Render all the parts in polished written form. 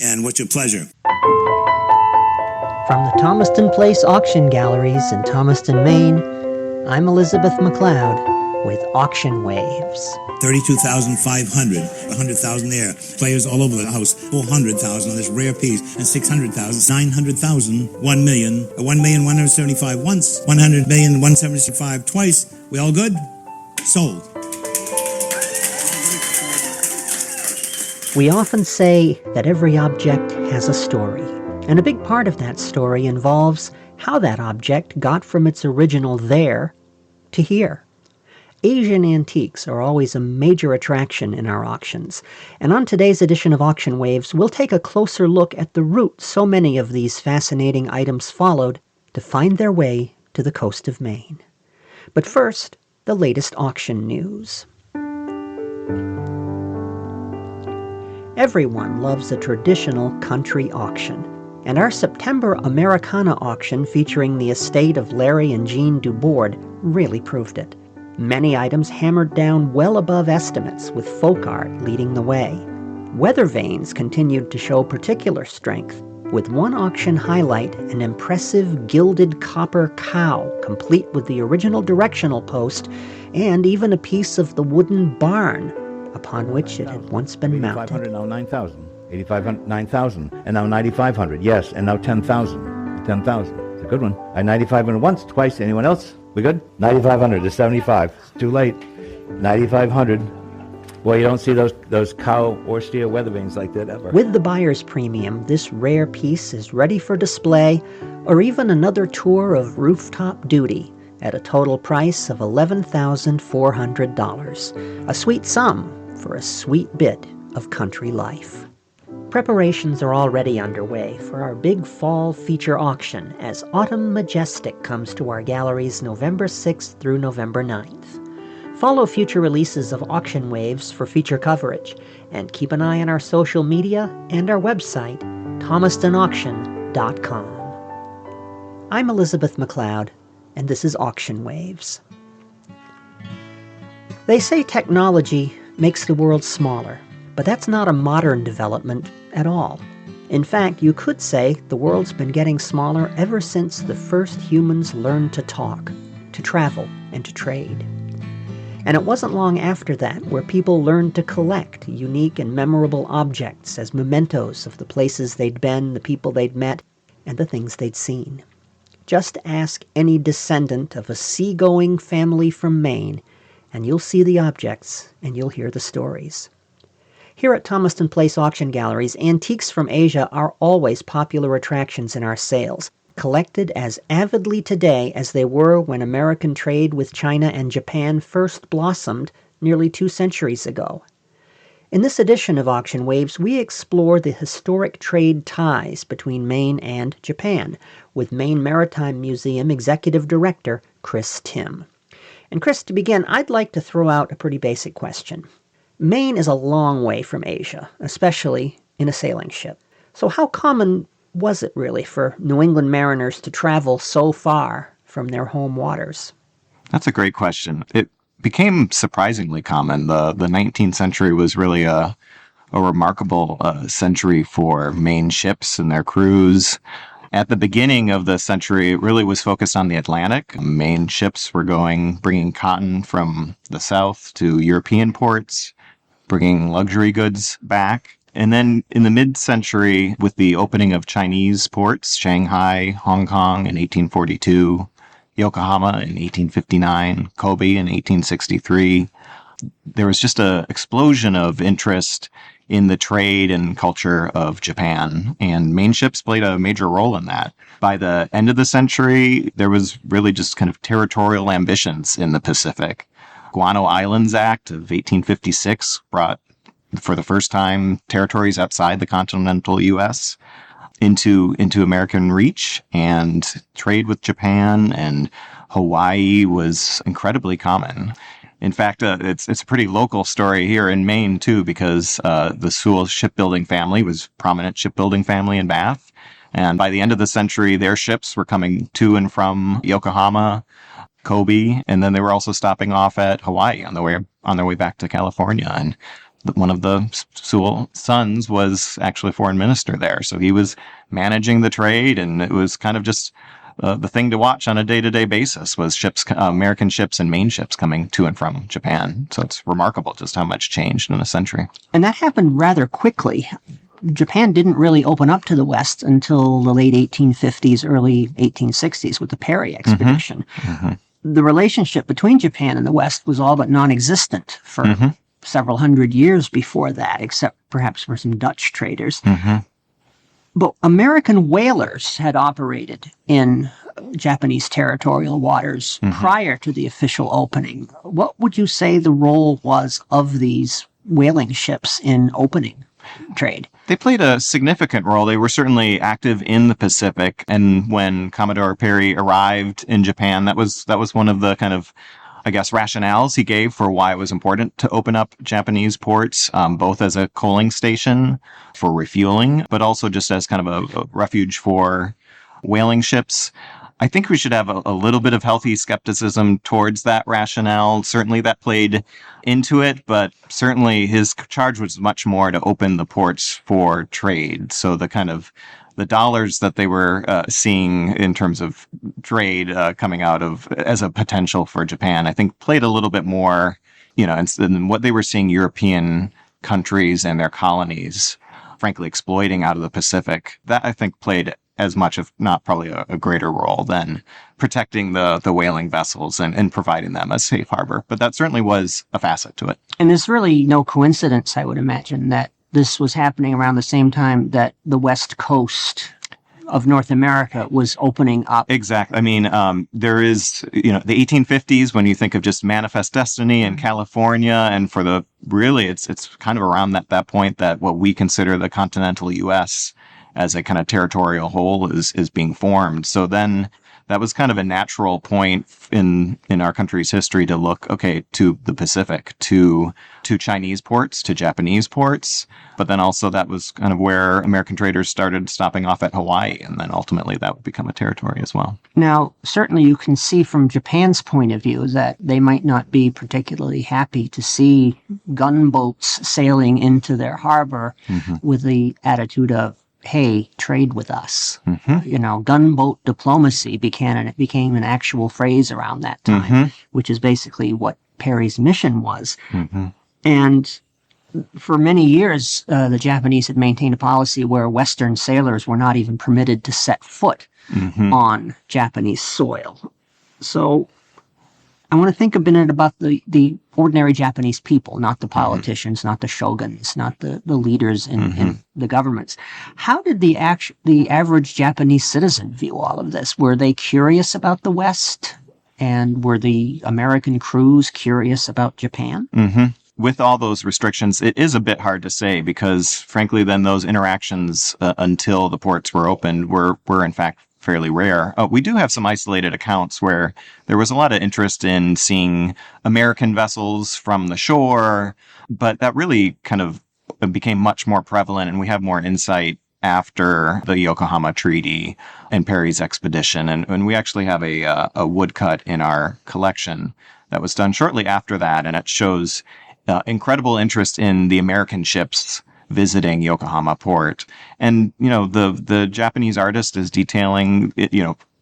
And what's your pleasure? From the Thomaston Place Auction Galleries in Thomaston, Maine, I'm Elizabeth McLeod with Auction Waves. 32,500, 100,000 there. Players all over the house. 400,000 on this rare piece, and 600,000, 900,000, 1 million, 1,175 once, 100,175 twice. We all good? Sold. We often say that every object has a story, and a big part of that story involves how that object got from its original there to here. Asian antiques are always a major attraction in our auctions, and on today's edition of Auction Waves, we'll take a closer look at the route so many of these fascinating items followed to find their way to the coast of Maine. But first, the latest auction news. Everyone loves a traditional country auction, and our September Americana auction featuring the estate of Larry and Jean Dubord really proved it. Many items hammered down well above estimates, with folk art leading the way. Weather vanes continued to show particular strength, with one auction highlight an impressive gilded copper cow, complete with the original directional post, and even a piece of the wooden barn upon which it had once been mounted. 8,500, now 9,000. 8,500, 9,000, and now 9,500. Yes, and now 10,000. 10,000. It's a good one. I 9,500 once, twice. Anyone else? We good? 9,500 to 75. It's too late. 9,500. Well, you don't see those cow or steel weather vanes like that ever. With the buyer's premium, this rare piece is ready for display or even another tour of rooftop duty at a total price of $11,400. A sweet sum for a sweet bit of country life. Preparations are already underway for our big fall feature auction as Autumn Majestic comes to our galleries November 6th through November 9th. Follow future releases of Auction Waves for feature coverage, and keep an eye on our social media and our website, thomastonauction.com. I'm Elizabeth McLeod, and this is Auction Waves. They say technology makes the world smaller, but that's not a modern development at all. In fact, you could say the world's been getting smaller ever since the first humans learned to talk, to travel, and to trade. And it wasn't long after that where people learned to collect unique and memorable objects as mementos of the places they'd been, the people they'd met, and the things they'd seen. Just ask any descendant of a seagoing family from Maine, and you'll see the objects and you'll hear the stories. Here at Thomaston Place Auction Galleries, antiques from Asia are always popular attractions in our sales, collected as avidly today as they were when American trade with China and Japan first blossomed nearly 2 centuries ago. In this edition of Auction Waves, we explore the historic trade ties between Maine and Japan with Maine Maritime Museum Executive Director Chris Timm. And Chris, to begin, I'd like to throw out a pretty basic question. Maine is a long way from Asia, especially in a sailing ship. So how common was it really for New England mariners to travel so far from their home waters? That's a great question. It became surprisingly common. The 19th century was really a remarkable century for Maine ships and their crews. At the beginning of the century, it really was focused on the Atlantic. Maine ships were bringing cotton from the south to European ports, bringing luxury goods back. And then in the mid-century, with the opening of Chinese ports, Shanghai, Hong Kong in 1842, Yokohama in 1859, Kobe in 1863, there was just an explosion of interest in the trade and culture of Japan, and Maine ships played a major role in that. By the end of the century, there was really just kind of territorial ambitions in the Pacific. Guano Islands Act of 1856 brought, for the first time, territories outside the continental U.S. into American reach, and trade with Japan and Hawaii was incredibly common. In fact, it's a pretty local story here in Maine, too, because the Sewell shipbuilding family was a prominent shipbuilding family in Bath. And by the end of the century, their ships were coming to and from Yokohama, Kobe, and then they were also stopping off at Hawaii on their way back to California. And one of the Sewell sons was actually foreign minister there. So he was managing the trade, and it was kind of just the thing to watch on a day-to-day basis was ships, American ships and Maine ships coming to and from Japan. So it's remarkable just how much changed in a century. And that happened rather quickly. Japan didn't really open up to the West until the late 1850s, early 1860s with the Perry expedition. The relationship between Japan and the West was all but non-existent for several hundred years before that, except perhaps for some Dutch traders. But American whalers had operated in Japanese territorial waters prior to the official opening. What would you say the role was of these whaling ships in opening trade? They played a significant role. They were certainly active in the Pacific, and when Commodore Perry arrived in Japan, that was one of the kind of, I guess, rationales he gave for why it was important to open up Japanese ports, both as a coaling station for refueling, but also just as kind of a refuge for whaling ships. I think we should have a little bit of healthy skepticism towards that rationale. Certainly that played into it, but certainly his charge was much more to open the ports for trade. So the kind of the dollars that they were seeing in terms of trade coming out of as a potential for Japan, I think played a little bit more, than what they were seeing European countries and their colonies, frankly, exploiting out of the Pacific. That I think played as much, if not probably a greater role than protecting the whaling vessels and providing them a safe harbor. But that certainly was a facet to it. And there's really no coincidence, I would imagine, that this was happening around the same time that the West Coast of North America was opening up. Exactly. I mean, there is, the 1850s, when you think of just Manifest Destiny in California, and for the, really, it's kind of around that point that what we consider the continental U.S. as a kind of territorial whole is being formed. So then that was kind of a natural point in our country's history to look, to the Pacific, to Chinese ports, to Japanese ports. But then also that was kind of where American traders started stopping off at Hawaii, and then ultimately that would become a territory as well. Now, certainly you can see from Japan's point of view that they might not be particularly happy to see gunboats sailing into their harbor with the attitude of, hey, trade with us. Gunboat diplomacy became an actual phrase around that time, which is basically what Perry's mission was. And for many years, the Japanese had maintained a policy where Western sailors were not even permitted to set foot on Japanese soil. So I want to think a minute about the ordinary Japanese people, not the politicians, not the shoguns, not the leaders in the governments. How did the average Japanese citizen view all of this? Were they curious about the West? And were the American crews curious about Japan? With all those restrictions, it is a bit hard to say because, frankly, then those interactions until the ports were opened were in fact fairly rare. We do have some isolated accounts where there was a lot of interest in seeing American vessels from the shore, but that really kind of became much more prevalent, and we have more insight after the Yokohama Treaty and Perry's expedition. And we actually have a woodcut in our collection that was done shortly after that, and it shows incredible interest in the American ships visiting Yokohama port. And, the Japanese artist is detailing,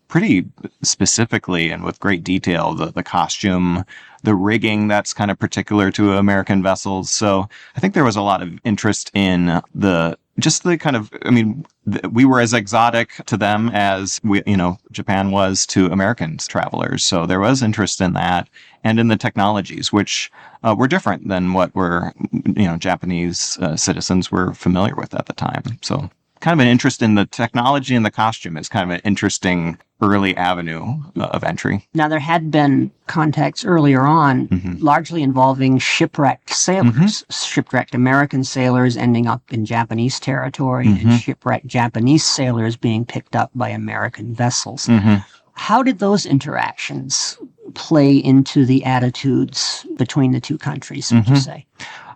pretty specifically and with great detail, the costume, the rigging that's kind of particular to American vessels. So I think there was a lot of interest in we were as exotic to them as Japan was to American travelers. So there was interest in that and in the technologies, which were different than what Japanese citizens were familiar with at the time. So kind of an interest in the technology and the costume is kind of an interesting early avenue of entry. Now, there had been contacts earlier on, largely involving shipwrecked sailors, shipwrecked American sailors ending up in Japanese territory, and shipwrecked Japanese sailors being picked up by American vessels. How did those interactions play into the attitudes between the two countries, would you say?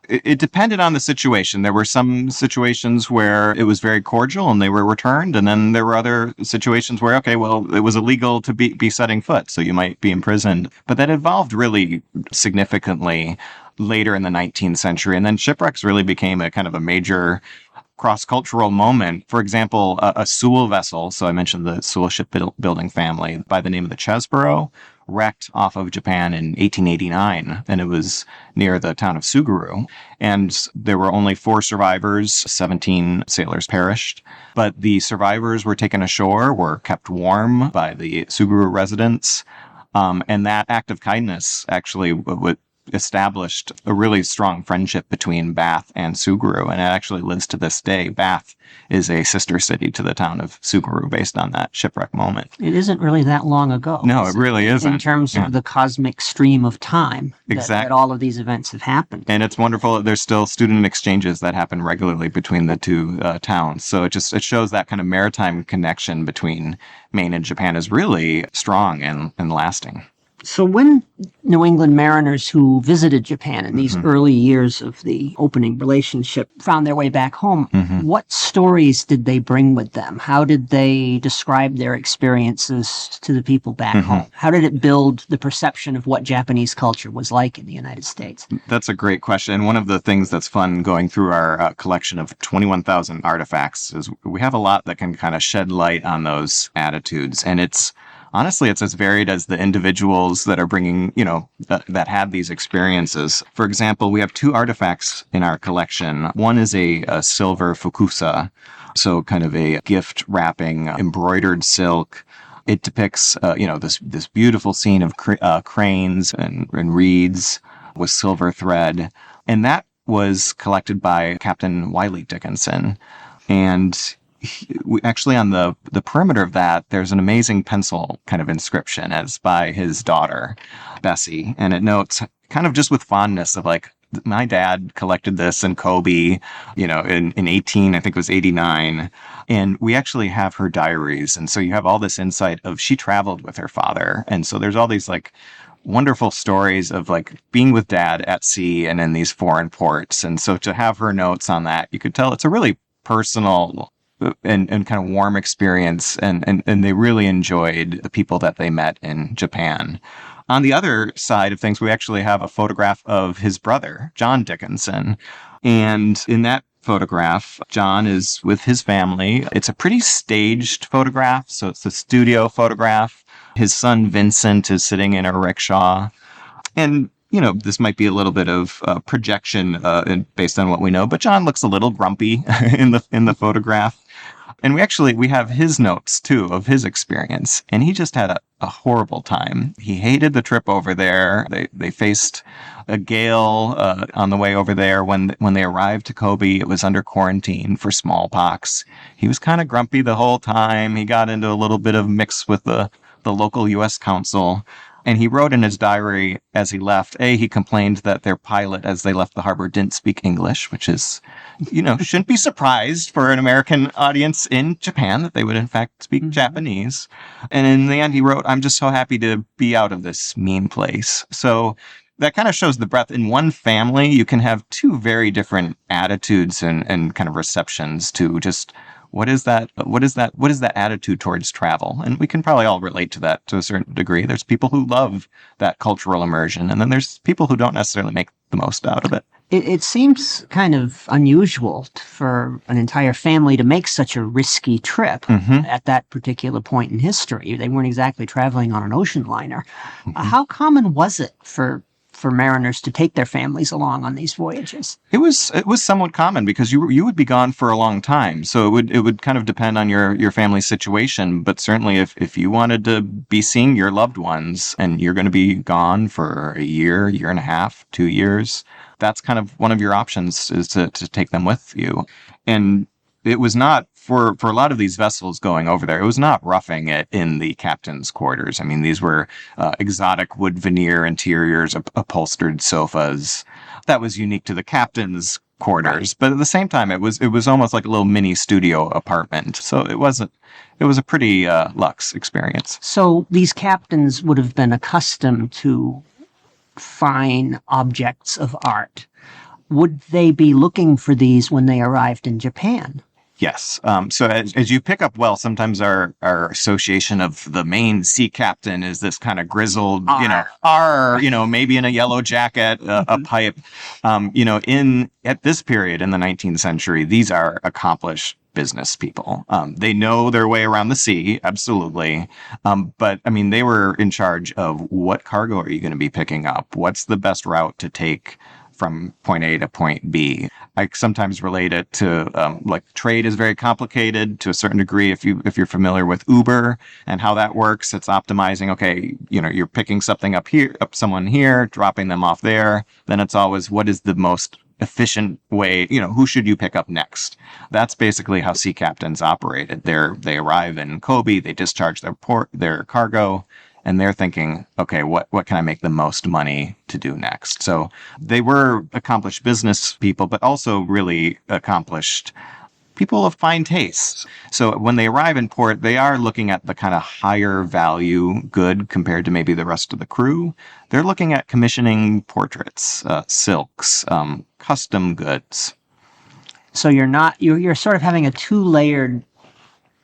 It depended on the situation. There were some situations where it was very cordial and they were returned. And then there were other situations where, it was illegal to be setting foot, so you might be imprisoned. But that evolved really significantly later in the 19th century. And then shipwrecks really became a kind of a major cross-cultural moment. For example, a Sewell vessel, so I mentioned the Sewell shipbuilding family, by the name of the Chesborough, wrecked off of Japan in 1889, and it was near the town of Suguru. And there were only 4 survivors, 17 sailors perished. But the survivors were taken ashore, were kept warm by the Suguru residents. And that act of kindness actually established a really strong friendship between Bath and Suguru, and it actually lives to this day. Bath is a sister city to the town of Suguru based on that shipwreck moment. It isn't really that long ago. No, it really isn't. In terms of the cosmic stream of time that all of these events have happened. And it's wonderful that there's still student exchanges that happen regularly between the two towns. So it shows that kind of maritime connection between Maine and Japan is really strong and lasting. So when New England mariners who visited Japan in these early years of the opening relationship found their way back home, what stories did they bring with them? How did they describe their experiences to the people back home? How did it build the perception of what Japanese culture was like in the United States? That's a great question. One of the things that's fun going through our collection of 21,000 artifacts is we have a lot that can kind of shed light on those attitudes. And honestly, it's as varied as the individuals that are bringing, that had these experiences. For example, we have 2 artifacts in our collection. One is a silver fukusa, so kind of a gift wrapping, embroidered silk. It depicts, this beautiful scene of cranes and reeds with silver thread. And that was collected by Captain Wiley Dickinson. And actually on the perimeter of that, there's an amazing pencil kind of inscription as by his daughter, Bessie. And it notes kind of just with fondness of like, my dad collected this in Kobe, in I think it was 89. And we actually have her diaries. And so you have all this insight of she traveled with her father. And so there's all these like wonderful stories of like being with dad at sea and in these foreign ports. And so to have her notes on that, you could tell it's a really personal and kind of warm experience, and they really enjoyed the people that they met in Japan. On the other side of things, we actually have a photograph of his brother, John Dickinson. And in that photograph, John is with his family. It's a pretty staged photograph, so it's a studio photograph. His son, Vincent, is sitting in a rickshaw. And this might be a little bit of projection based on what we know, but John looks a little grumpy in the photograph. And we have his notes too of his experience, and he just had a horrible time. He hated the trip over there. They faced a gale on the way over there. When they arrived to Kobe, it was under quarantine for smallpox. He was kind of grumpy the whole time. He got into a little bit of mix with the local U.S. consul. And he wrote in his diary as he left, he complained that their pilot, as they left the harbor, didn't speak English, which is, shouldn't be surprised for an American audience in Japan that they would in fact speak Japanese. And in the end, he wrote, "I'm just so happy to be out of this mean place." So that kind of shows the breadth. In one family, you can have 2 very different attitudes and kind of receptions to just what is that attitude towards travel? And we can probably all relate to that to a certain degree. There's people who love that cultural immersion, and then there's people who don't necessarily make the most out of it. It seems kind of unusual for an entire family to make such a risky trip at that particular point in history. They weren't exactly traveling on an ocean liner. How common was it for mariners to take their families along on these voyages? It was somewhat common because you would be gone for a long time. So it would kind of depend on your family's situation. But certainly if you wanted to be seeing your loved ones and you're going to be gone for a year and a half, 2 years, that's kind of one of your options is to take them with you. And it was not, for a lot of these vessels going over there, it was not roughing it in the captain's quarters. I mean, these were exotic wood veneer interiors, upholstered sofas. That was unique to the captain's quarters. But at the same time, it was almost like a little mini studio apartment. So it was a pretty luxe experience. So these captains would have been accustomed to fine objects of art. Would they be looking for these when they arrived in Japan? Yes. So as you pick up well, sometimes our association of the Maine sea captain is this kind of grizzled, maybe in a yellow jacket, a pipe. At this period in the 19th century, these are accomplished business people. They know their way around the sea, absolutely. But I mean, they were in charge of what cargo are you going to be picking up? What's the best route to take from point A to point B? I sometimes relate it to like trade is very complicated to a certain degree. If you're familiar with Uber and how that works, it's optimizing. Okay, you're picking something up someone here, dropping them off there. Then it's always what is the most efficient way, who should you pick up next? That's basically how sea captains operated. They arrive in Kobe, they discharge their cargo, and they're thinking, okay, what can I make the most money to do next? So they were accomplished business people, but also really accomplished people of fine taste. So when they arrive in port, they are looking at the kind of higher value good compared to maybe the rest of the crew. They're looking at commissioning portraits, silks, custom goods. So you're sort of having a two-layered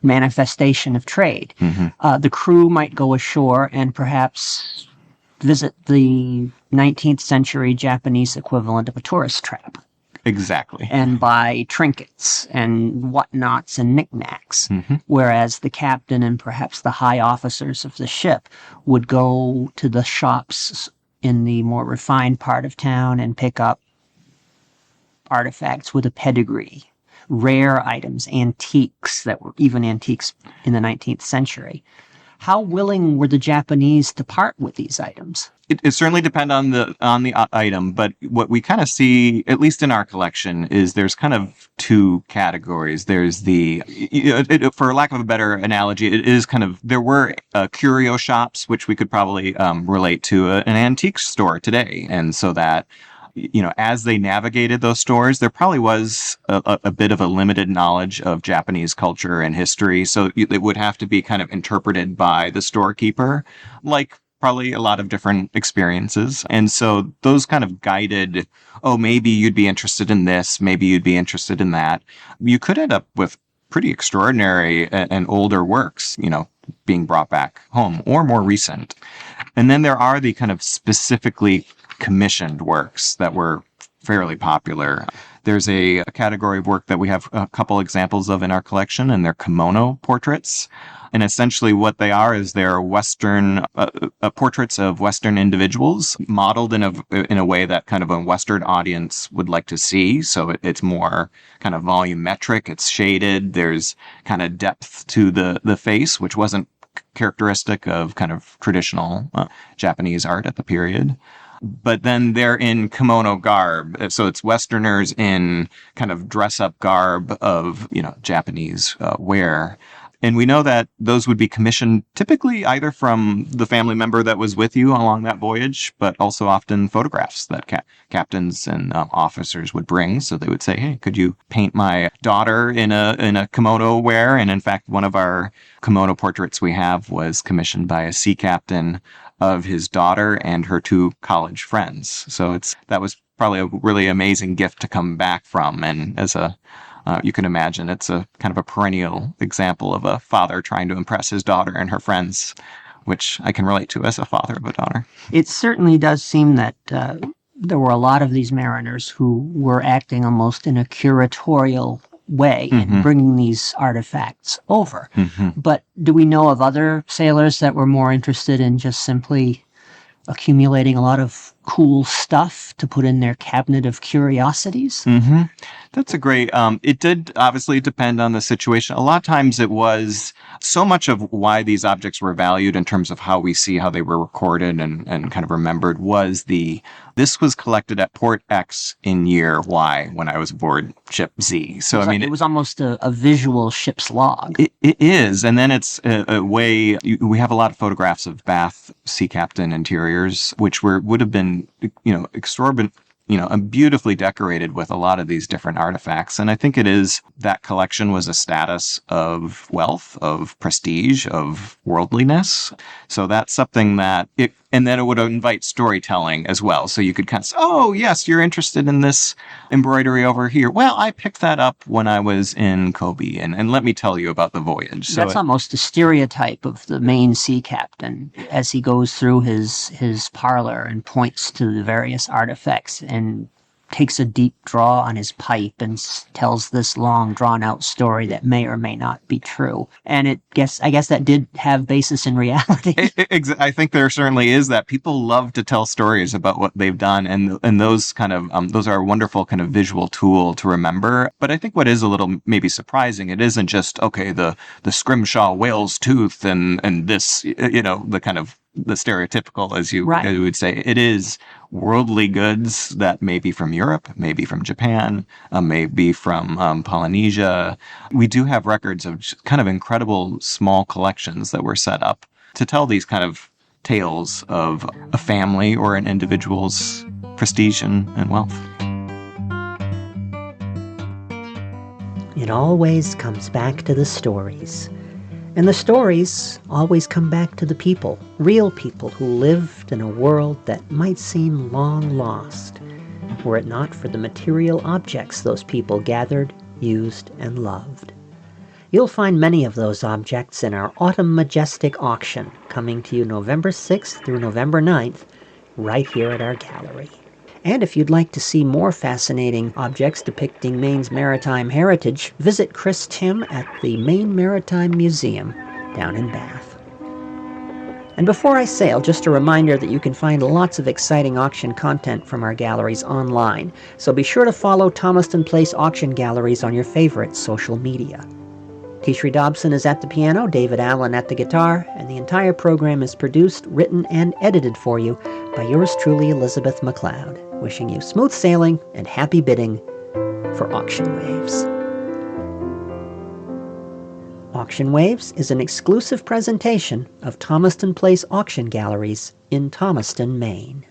manifestation of trade. Mm-hmm. The crew might go ashore and perhaps visit the 19th century Japanese equivalent of a tourist trap. Exactly. And buy trinkets and whatnots and knickknacks. Mm-hmm. Whereas the captain and perhaps the high officers of the ship would go to the shops in the more refined part of town and pick up artifacts with a pedigree, rare items, antiques that were even antiques in the 19th century. How willing were the Japanese to part with these items? It certainly depends on the item, but what we kind of see, at least in our collection, is there's kind of two categories. There's for lack of a better analogy, it is kind of, there were curio shops, which we could probably relate to an antique store today. And so that, as they navigated those stores, there probably was a bit of a limited knowledge of Japanese culture and history. So it would have to be kind of interpreted by the storekeeper, like probably a lot of different experiences. And so those kind of guided, maybe you'd be interested in this, maybe you'd be interested in that. You could end up with pretty extraordinary and older works, being brought back home or more recent. And then there are the kind of specifically commissioned works that were fairly popular. There's a category of work that we have a couple examples of in our collection, and they're kimono portraits. And essentially what they are is they're Western portraits of Western individuals modeled in a way that kind of a Western audience would like to see. So it's more kind of volumetric. It's shaded. There's kind of depth to the face, which wasn't characteristic of kind of traditional Japanese art at the period. But then they're in kimono garb. So it's Westerners in kind of dress-up garb of, Japanese wear. And we know that those would be commissioned typically either from the family member that was with you along that voyage, but also often photographs that captains and officers would bring. So they would say, hey, could you paint my daughter in a kimono wear? And in fact, one of our kimono portraits we have was commissioned by a sea captain of his daughter and her two college friends. So that was probably a really amazing gift to come back from. And as you can imagine, it's a kind of a perennial example of a father trying to impress his daughter and her friends, which I can relate to as a father of a daughter. It certainly does seem that there were a lot of these mariners who were acting almost in a curatorial way in bringing these artifacts over. Mm-hmm. But do we know of other sailors that were more interested in just simply accumulating a lot of cool stuff to put in their cabinet of curiosities? Mm-hmm. That's a great, it did obviously depend on the situation. A lot of times it was so much of why these objects were valued in terms of how we see how they were recorded and kind of remembered was this was collected at Port X in year Y when I was aboard ship Z. So, it was almost a visual ship's log. It is. And then it's a way, we have a lot of photographs of Bath sea captain interiors, which would have been, exorbitant, and beautifully decorated with a lot of these different artifacts. And I think it is that collection was a status of wealth, of prestige, of worldliness. So that's something that And then it would invite storytelling as well. So you could kind of say, oh, yes, you're interested in this embroidery over here. Well, I picked that up when I was in Kobe, and let me tell you about the voyage. So That's almost a stereotype of the Maine sea captain as he goes through his parlor and points to the various artifacts and takes a deep draw on his pipe and tells this long, drawn-out story that may or may not be true. And I guess that did have basis in reality. I think there certainly is that. People love to tell stories about what they've done, and those kind of those are a wonderful kind of visual tool to remember. But I think what is a little maybe surprising, it isn't just, okay, the scrimshaw whale's tooth and this, the kind of the stereotypical, as you would say. It is worldly goods that may be from Europe, maybe from Japan, maybe from Polynesia. We do have records of kind of incredible small collections that were set up to tell these kind of tales of a family or an individual's prestige and wealth. It always comes back to the stories. And the stories always come back to the people, real people who lived in a world that might seem long lost, were it not for the material objects those people gathered, used, and loved. You'll find many of those objects in our Autumn Majestic auction, coming to you November 6th through November 9th, right here at our gallery. And if you'd like to see more fascinating objects depicting Maine's maritime heritage, visit Chris Timm at the Maine Maritime Museum down in Bath. And before I sail, just a reminder that you can find lots of exciting auction content from our galleries online, so be sure to follow Thomaston Place Auction Galleries on your favorite social media. Tishri Dobson is at the piano, David Allen at the guitar, and the entire program is produced, written, and edited for you by yours truly, Elizabeth McLeod, wishing you smooth sailing and happy bidding for Auction Waves. Auction Waves is an exclusive presentation of Thomaston Place Auction Galleries in Thomaston, Maine.